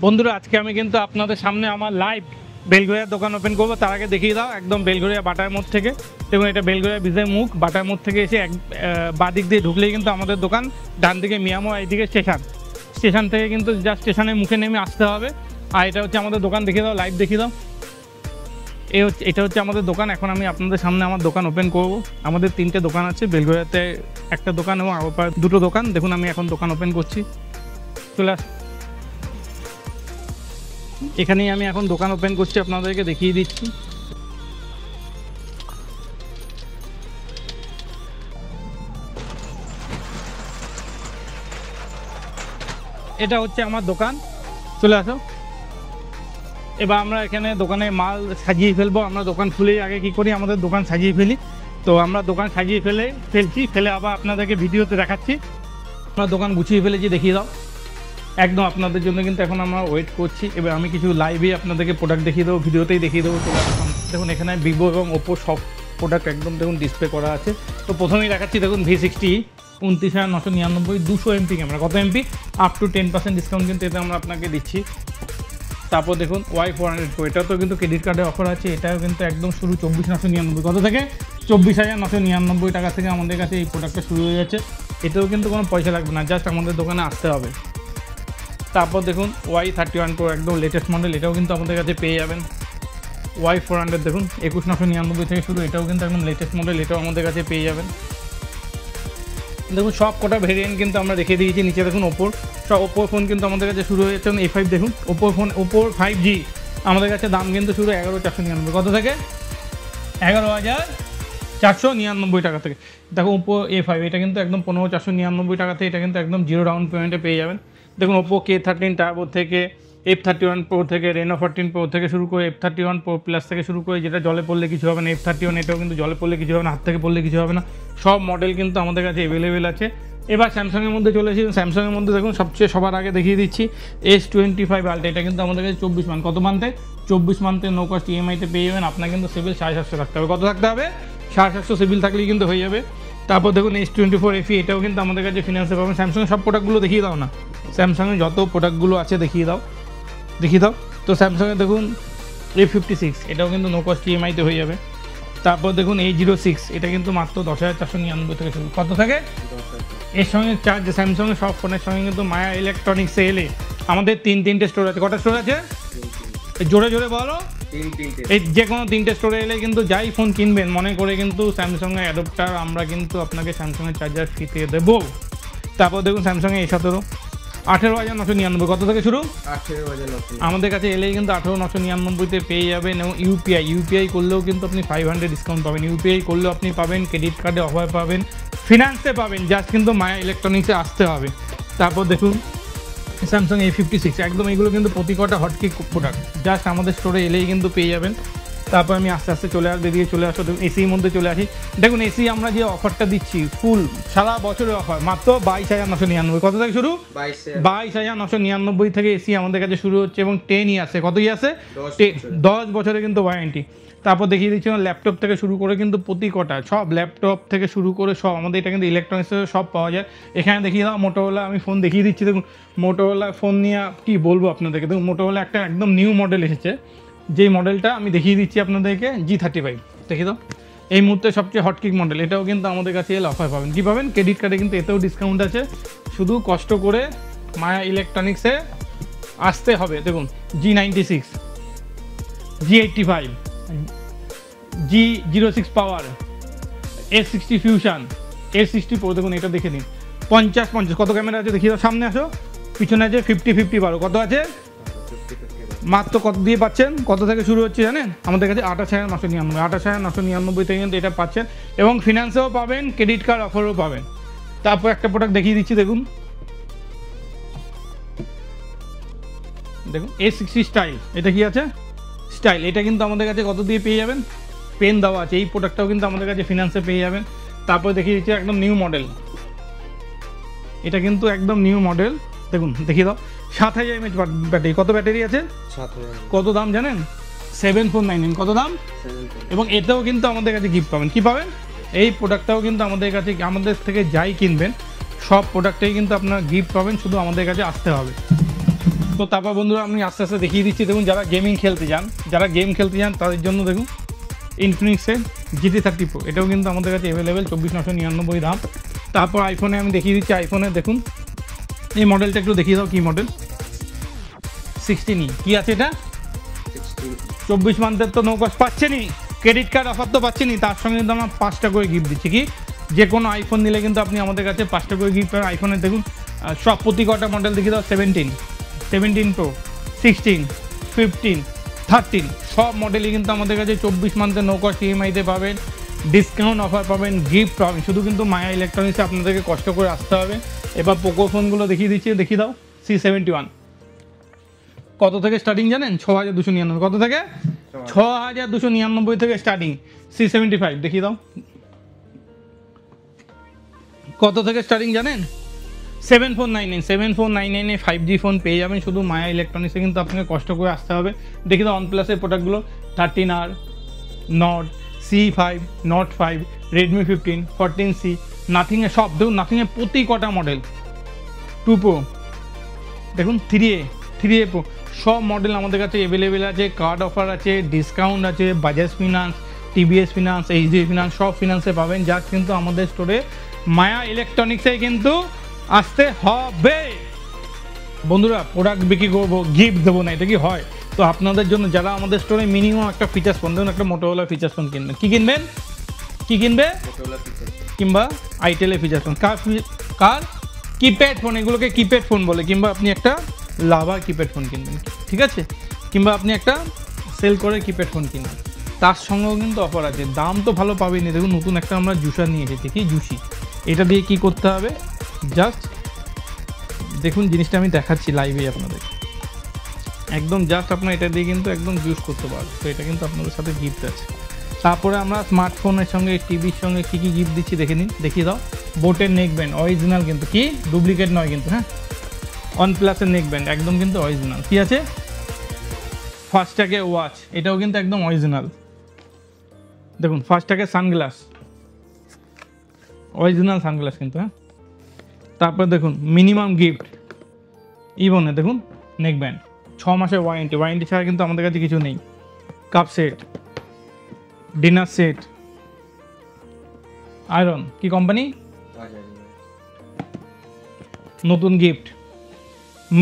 বন্ধুরা আজকে আমি কিন্তু আপনাদের সামনে আমার লাইভ বেলঘরিয়ার দোকান ওপেন করবো। তার আগে দেখিয়ে দাও একদম বেলঘরিয়া বাটার মোড় থেকে। দেখুন এটা বেলঘরিয়া ব্রিজের মুখ, বাটার মোড় থেকে এসে বাদিক দিয়ে ঢুকলেই কিন্তু আমাদের দোকান, ডান দিকে মিয়ামো, এইদিকে স্টেশন থেকে কিন্তু যা স্টেশনের মুখে নেমে আসতে হবে। আর এটা হচ্ছে আমাদের দোকান, দেখিয়ে দাও, লাইভ দেখিয়ে দাও। এটা হচ্ছে আমাদের দোকান। এখন আমি আপনাদের সামনে আমার দোকান ওপেন করব। আমাদের 3টে দোকান আছে, বেলঘরিয়াতে একটা দোকান এবং আবার 2টো দোকান। দেখুন আমি এখন দোকান ওপেন করছি, চলে আস। এখানেই আমি এখন দোকান ওপেন করছি, আপনাদেরকে দেখিয়ে দিচ্ছি। এটা হচ্ছে আমার দোকান, চলে আসো। এবার আমরা এখানে দোকানে মাল সাজিয়ে ফেলবো। আমরা দোকান খুলেই আগে কি করি, আমাদের দোকান সাজিয়ে ফেলি। তো আমরা দোকান সাজিয়ে ফেলে আবার আপনাদেরকে ভিডিওতে দেখাচ্ছি। আমরা দোকান গুছিয়ে ফেলেছি, দেখিয়ে দাও একদম আপনাদের জন্য। কিন্তু এখন আমরা ওয়েট করছি। এবার আমি কিছু লাইভে আপনাদেরকে প্রোডাক্ট দেখিয়ে দেবো, ভিডিওতেই দেখিয়ে দেবো। দেখুন এখানে ভিভো এবং ওপো সব প্রোডাক্ট একদম দেখুন ডিসপ্লে করা আছে। তো প্রথমেই দেখাচ্ছি, দেখুন V60 29,999, 200 MP ক্যামেরা। কত এমপি? আপ টু 10% ডিসকাউন্ট কিন্তু এতে আমরা আপনাকে দিচ্ছি। তারপর দেখুন Y400 Pro, এটাও তো কিন্তু ক্রেডিট কার্ডে অফার আছে। এটাও কিন্তু একদম শুরু 24,999। কত থেকে? 24,999 টাকা থেকে আমাদের কাছে এই প্রোডাক্টটা শুরু হয়ে যাচ্ছে। এতেও কিন্তু কোনো পয়সা লাগবে না, জাস্ট আমাদের দোকানে আসতে হবে। তারপর দেখুন Y31 Pro, একদম লেটেস্ট মডেল, এটাও কিন্তু আমাদের কাছে পেয়ে যাবেন। Y400 দেখুন 21,999 থেকে শুরু, এটাও কিন্তু একদম লেটেস্ট মডেল, এটাও আমাদের কাছে পেয়ে যাবেন। দেখুন সব কটা ভেরিয়েন্ট কিন্তু আমরা রেখে দিয়েছি। নিচে দেখুন ওপোর ফোন কিন্তু আমাদের কাছে শুরু হয়ে যাচ্ছে। A5 দেখুন, ওপোর 5G আমাদের কাছে দাম কিন্তু শুরু 11,499। কত থেকে? 11,499 টাকা থেকে। দেখো ওপো A5, এটা কিন্তু একদম 15,499 টাকাতে, এটা কিন্তু একদম জিরো ডাউন পেমেন্টে পেয়ে যাবেন। দেখুন ওপো K13 টার্বো থেকে, F31 Pro থেকে, Reno 14 Pro থেকে শুরু করে, F31 Pro Plus থেকে শুরু করে, যেটা জলে পড়লে কিছু হবে না। F31 এটাও কিন্তু জলে পড়লে কিছু হবে না, হাত থেকে পড়লে কিছু হবে না। সব মডেল কিন্তু আমাদের কাছে অ্যাভেলেবেল আছে। এবার স্যামসাংয়ের মধ্যে চলে এসেছি। স্যামসাংয়ের মধ্যে দেখুন সবার আগে দেখিয়ে দিচ্ছি S25 Ultra, এটা কিন্তু আমাদের কাছে 24 মান্থ। কত মান্থে? 24 মান্থে নো কস্ট EMI-তে পেয়ে যাবেন। আপনার কিন্তু সিভিল 750 রাখতে হবে। কত রাখতে হবে? 750 সিভিল থাকলেই কিন্তু হয়ে যাবে। তারপর দেখুন S24 FE, এটাও কিন্তু আমাদের কাছে ফিনান্সে পাবেন। স্যামসাংয়ের সব প্রোডাক্টগুলো দেখিয়ে দাও না, স্যামসাংয়ের যত প্রোডাক্টগুলো আছে দেখিয়ে দাও। তো স্যামসাংয়ে দেখুন A56, এটাও কিন্তু নো কস্ট EMI-তে হয়ে যাবে। তারপর দেখুন A06, এটা কিন্তু মাত্র 10,499 থেকে শুরু। কত থেকে? এর সঙ্গে চার্জ, স্যামসাংয়ের সব ফোনের সঙ্গে কিন্তু মায়া ইলেকট্রনিক্সে এলে আমাদের তিনটে স্টোর আছে। কটা স্টোর আছে? জোরে জোরে বলো। এই যে কোনো 3টে স্টোরে এলে কিন্তু যাই ফোন কিনবেন মনে করে কিন্তু স্যামসাংয়ের অ্যাডাপ্টার আমরা কিন্তু আপনাকে স্যামসাংয়ের চার্জার ফ্রিতে দেবো। তারপর দেখুন স্যামসাংয়ে A17, 18,999। কত থেকে শুরু? 18,999। আমাদের কাছে এলেই কিন্তু 18,999-তে পেয়ে যাবেন। এবং ইউপিআই করলেও কিন্তু আপনি 500 ডিসকাউন্ট পাবেন। ইউপিআই করলেও আপনি পাবেন, ক্রেডিট কার্ডে অফার পাবেন, ফিনান্সে পাবেন। জাস্ট কিন্তু মায়া ইলেকট্রনিক্সে আসতে হবে। তারপর দেখুন স্যামসাং A56, একদম এগুলো কিন্তু প্রতি কটা হটকেক প্রোডাক্ট, জাস্ট আমাদের স্টোরে এলেই কিন্তু পেয়ে যাবেন। তারপর আমি আস্তে আস্তে বেরিয়ে চলে আসো। দেখুন এসির মধ্যে চলে আসি। দেখুন এসি আমরা যে অফারটা দিচ্ছি ফুল সারা বছরের অফার, মাত্র 22,999। কত থেকে শুরু? 22,999 থেকে এসি আমাদের কাছে শুরু হচ্ছে। এবং 10 ইয়ার্সে, কত ইয়ার্সে? 10 বছরে কিন্তু ওয়ারেন্টি। তারপর দেখিয়ে দিচ্ছি ল্যাপটপ থেকে শুরু করে কিন্তু প্রতি কটা, সব ল্যাপটপ থেকে শুরু করে সব আমাদের এটা কিন্তু ইলেকট্রনিক্সের সব পাওয়া যায়। এখানে দেখিয়ে দাও মোটোরোলা, আমি ফোন দেখিয়ে দিচ্ছি। দেখুন মোটোরোলা ফোন নিয়ে কী বলবো আপনাদেরকে। দেখুন মোটোরোলা একটা একদম নিউ মডেল এসেছে, যেই মডেলটা আমি দেখিয়ে দিচ্ছি আপনাদেরকে, G35 দেখিয়ে দাও। এই মুহূর্তে সবচেয়ে হটকিক মডেল, এটাও কিন্তু আমাদের কাছে এলে অফার পাবেন। কী পাবেন? ক্রেডিট কার্ডে কিন্তু এতেও ডিসকাউন্ট আছে। শুধু কষ্ট করে মায়া ইলেকট্রনিক্সে আসতে হবে। দেখুন G96, G85, G06 পাওয়ার, S60 ফিউশন, S60 Pro। দেখুন এটা দেখে নিন, 50 কত ক্যামেরা আছে দেখিয়ে দাও। সামনে আসো, পিছনে আছে 50 12। কত আছে? মাত্র কত দিয়ে পাচ্ছেন? কত থেকে শুরু হচ্ছে জানেন? আমাদের কাছে 28,999। 28,999 থেকে কিন্তু এটা পাচ্ছেন। এবং ফিনান্সেও পাবেন, ক্রেডিট কার্ড অফারও পাবেন। তারপর একটা প্রোডাক্ট দেখিয়ে দিচ্ছি। দেখুন A60 স্টাইল, এটা কি আছে? স্টাইল। এটা কিন্তু আমাদের কাছে কত দিয়ে পেয়ে যাবেন? পেন দেওয়া আছে। এই প্রোডাক্টটাও কিন্তু আমাদের কাছে ফিনান্সে পেয়ে যাবেন। তারপর দেখিয়ে দিচ্ছি একদম নিউ মডেল, এটা কিন্তু একদম নিউ মডেল। দেখুন দেখিয়ে দাও, 7,000 mAh ব্যাটারি। কত ব্যাটারি আছে? 7,000। কত দাম জানেন? 7,499। কত দাম? এবং এতেও কিন্তু আমাদের কাছে গিফট পাবেন। কী পাবেন? এই প্রোডাক্টটাও কিন্তু আমাদের কাছে, আমাদের থেকে যাই কিনবেন সব প্রোডাক্টেই কিন্তু আপনারা গিফট পাবেন, শুধু আমাদের কাছে আসতে হবে। তো তারপর বন্ধুরা আমি আস্তে আস্তে দেখিয়ে দিচ্ছি। দেখুন যারা গেমিং খেলতে যান, তাদের জন্য দেখুন ইনফিনিক্সের GT30 Pro, এটাও কিন্তু আমাদের কাছে অ্যাভেলেবেল 24,999 দাম। তারপর আইফোনে আমি দেখিয়ে দিচ্ছি, আইফোনে দেখুন এই মডেলটা একটু দেখিয়ে দাও, কী মডেল 16E, কী আছে এটা 24 মান্থের তো নো কস্ট পাচ্ছেনই, ক্রেডিট কার্ড অফার তো পাচ্ছেনই, তার সঙ্গে কিন্তু আমরা 5টা করে গিফট দিচ্ছি। কি যে কোনো আইফোন নিলে কিন্তু আপনি আমাদের কাছে 5টা করে গিফট পাবেন। আইফোনের দেখুন সব প্রতি কটা মডেল দেখিয়ে দাও, 17 Pro, 16, 15, 13 সব মডেলই কিন্তু আমাদের কাছে 24 মান্থের নো কস্ট ইএমআইতে পাবেন, ডিসকাউন্ট অফার পাবেন, গিফট পাবেন। শুধু কিন্তু মায়া ইলেকট্রনিক্সে আপনাদেরকে কষ্ট করে আসতে হবে। এবার পোকো ফোনগুলো দেখিয়ে দিচ্ছি, দেখিয়ে দাও। C71 কত থেকে স্টার্টিং জানেন? 6,299। কত থেকে? 6,299 থেকে স্টার্টিং। C75 দেখিয়ে দাও, কত থেকে স্টার্টিং জানেন? 7499 5G ফোন পেয়ে যাবেন শুধু মায়া ইলেকট্রনিক্সে, কিন্তু আপনাকে কষ্ট করে আসতে হবে। দেখি দাও OnePlus-এর প্রোডাক্টগুলো, 13R, Nord, C5, Note 5, Redmi 15, 14C, নাথিংয়ের সব দেখুন, নাথিংয়ের প্রতি কটা মডেল, 2 Pro দেখুন, 3A Pro সব মডেল আমাদের কাছে অ্যাভেলেবেল আছে। কার্ড অফার আছে, ডিসকাউন্ট আছে, Bajaj finance, TVS finance, HDFC finance সব ফিনান্সে পাবেন। যা কিন্তু আমাদের স্টোরে মায়া ইলেকট্রনিক্সে কিন্তু আসতে হবে। বন্ধুরা প্রোডাক্ট বিক্রি করবো, গিফট দেবো না, এটা কি হয়? তো আপনাদের জন্য যারা আমাদের স্টোরে মিনিমাম একটা ফিচার্স ফোন, দেখুন একটা মোটোরোলা ফিচার্স ফোন কিনবেন, কি কিনবে কিংবা আইটেলের ফিচার্স ফোন, কার কিপ্যাড ফোন, এগুলোকে কিপ্যাড ফোন বলে, কিংবা আপনি একটা লাভা কিপ্যাড ফোন কিনবেন, ঠিক আছে, কিংবা আপনি একটা সেল করে কিপ্যাড ফোন কিনবেন, তার সঙ্গেও কিন্তু অফার আছে। দাম তো ভালো পাবেনি। দেখুন নতুন একটা আমরা জুসার নিয়ে এসেছি, কি জুসি, এটা দিয়ে কি করতে হবে জাস্ট দেখুন, জিনিসটা আমি দেখাচ্ছি লাইভে আপনাদের, একদম জাস্ট আপনার এটা দিয়ে কিন্তু একদম জুস করতে পারবেন। তো এটা কিন্তু আপনাদের সাথে গিফট আছে। তারপরে আমরা স্মার্টফোনের সঙ্গে টিভির সঙ্গে কী কী গিফট দিচ্ছি দেখে নিন, দেখিয়ে দাও। বোটের নেক ব্যান্ড অরিজিনাল, কিন্তু কি ডুপ্লিকেট নয় কিন্তু, হ্যাঁ OnePlus-এর নেক ব্যান্ড একদম কিন্তু অরিজিনাল। কী আছে? ফাস্ট্যাগে ওয়াচ, এটাও কিন্তু একদম অরিজিনাল। দেখুন ফাস্ট্যাগে সানগ্লাস, অরিজিনাল সানগ্লাস কিন্তু, হ্যাঁ। তারপর দেখুন মিনিমাম গিফট ইভনে, দেখুন নেক ব্যান্ড, 6 মাসের ওয়ারেন্টি ছাড়া কিন্তু আমাদের কাছে কিছু নেই। Cup set, dinner set, iron, কি কোম্পানি, নতুন গিফট,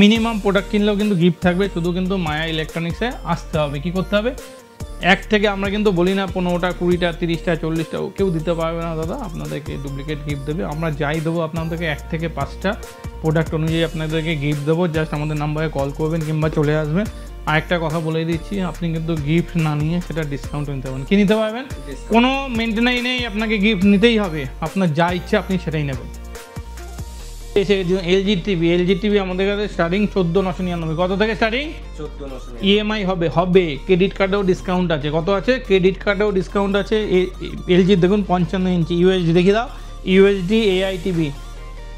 মিনিমাম প্রোডাক্ট কিনলেও কিন্তু গিফট থাকবে। শুধু কিন্তু মায়া ইলেকট্রনিক্সে আসতে হবে। কি করতে হবে? এক থেকে আমরা কিন্তু বলি না 15টা 20টা 30টা 40টা, কেউ দিতে পারবে না দাদা, আপনাদেরকে ডুপ্লিকেট গিফট দেবে। আমরা যাই দেবো আপনাদেরকে 1 থেকে 5টা প্রোডাক্ট অনুযায়ী আপনাদেরকে গিফট দেবো। জাস্ট আমাদের নাম্বারে কল করবেন কিংবা চলে আসবেন। আরেকটা কথা বলে দিচ্ছি, আপনি কিন্তু গিফট না নিয়ে সেটা ডিসকাউন্ট নিতে পারবেন। কি নিতে পারবেন? কোনো মেনটেনাই নেই, আপনাকে গিফট নিতেই হবে, আপনার যা ইচ্ছা আপনি সেটাই নেবেন। LG টিভি আমাদের কাছে স্টার্টিং 14,999। কত থেকে স্টার্টিং? 14,999। ইএমআই হবে, ক্রেডিট কার্ডেও ডিসকাউন্ট আছে। কত আছে? ক্রেডিট কার্ডেও ডিসকাউন্ট আছে। LG দেখুন 55 ইঞ্চি ইউএসডি, দেখিয়ে দাও। ইউএসডি AI টিভি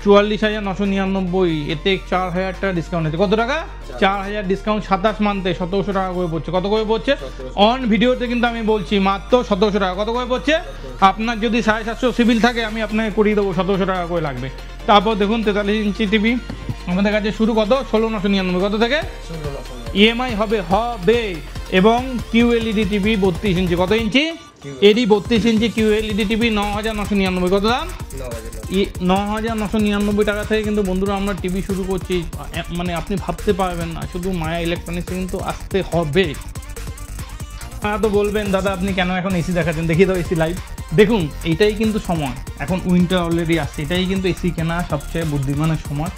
44,999, এতে 4,000 টাকা ডিসকাউন্ট আছে। কত টাকা? 4,000 ডিসকাউন্ট, 27 মান্থে 1,700 টাকা করে পড়ছে। কত করে পড়ছে? অন ভিডিওতে কিন্তু আমি বলছি মাত্র 1,700 টাকা। কত করে পড়ছে? আপনার যদি 750 সিভিল থাকে আমি আপনাকে করিয়ে দেবো, 1,700 টাকা করে লাগবে। তারপর দেখুন 43 ইঞ্চি টিভি আমাদের কাছে শুরু কত? 16,999। কত থেকে? ইএমআই হবে এবং QLED টিভি 32 ইঞ্চি। কত ইঞ্চি? এডি 32 ইঞ্চি QLED টিভি 9,999। কত দাম? 9,999 টাকা থেকে কিন্তু বন্ধুরা আমরা টিভি শুরু করছি। মানে আপনি ভাবতে পারবেন না, শুধু মায়া ইলেকট্রনিক্সে কিন্তু আসতে হবে। তো বলবেন দাদা আপনি কেন এখন এসি দেখাচ্ছেন? দেখিয়ে দাও এসি লাইভ। দেখুন এইটাই কিন্তু সময়, এখন উইন্টার অলরেডি আসছে, এটাই কিন্তু এসি কেনা সবচেয়ে বুদ্ধিমানের সময়,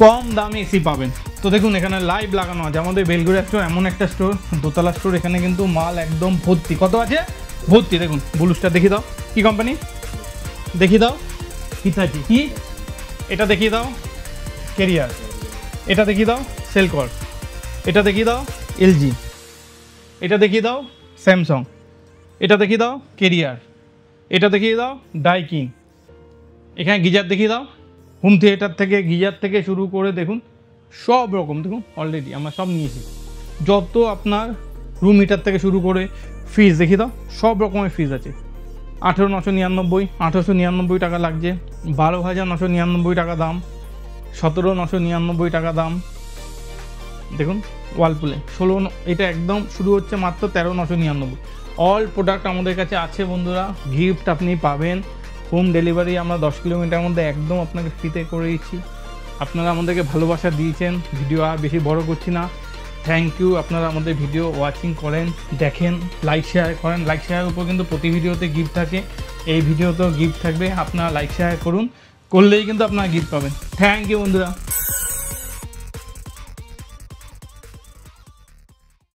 কম দামে এসি পাবেন। তো দেখুন এখানে লাইভ লাগানো আছে। আমাদের বেলগুড়িয়া স্টোর এমন একটা স্টোর, দোতলা স্টোর, এখানে কিন্তু মাল একদম ভর্তি। কত আছে? ভর্তি। দেখুন ব্লু স্টার দেখিয়ে দাও, কি কোম্পানি দেখিয়ে দাও, হিতাচি, কি এটা দেখিয়ে দাও, ক্যারিয়ার, এটা দেখিয়ে দাও, সেলকর, এটা দেখিয়ে দাও, LG, এটা দেখিয়ে দাও, স্যামসাং, এটা দেখিয়ে দাও, ক্যারিয়ার, এটা দেখিয়ে দাও, ডাইকিন, এখানে গিজার দেখিয়ে দাও, হোম থিয়েটার থেকে গিজার থেকে শুরু করে দেখুন সব রকম, দেখুন অলরেডি আমরা সব নিয়েছি। যত আপনার রুম হিটার থেকে শুরু করে ফ্রিজ দেখিয়ে দাও, সব রকমের ফ্রিজ আছে। 18,999 টাকা লাগছে, 12,999 টাকা দাম, 17,999 টাকা দাম, দেখুন ওয়ালপুলে 16, এটা একদম শুরু হচ্ছে মাত্র 13,999। অল প্রোডাক্ট আমাদের কাছে আছে বন্ধুরা। গিফট আপনি পাবেন, হোম ডেলিভারি আমরা 10 কিলোমিটার মধ্যে একদম আপনাকে ফ্রিতে করে দিচ্ছি। আপনারা আমাদেরকে ভালোবাসা দিয়েছেন, ভিডিও আর বেশি বড় করছি না। থ্যাংক ইউ, আপনারা আমাদের ভিডিও ওয়াচিং করেন, দেখেন, লাইক শেয়ার করেন। লাইক শেয়ারের উপর কিন্তু প্রতি ভিডিওতে গিফট থাকে, এই ভিডিওতেও গিফট থাকবে। আপনারা লাইক শেয়ার করুন, করলেই কিন্তু আপনারা গিফট পাবেন। থ্যাংক ইউ বন্ধুরা।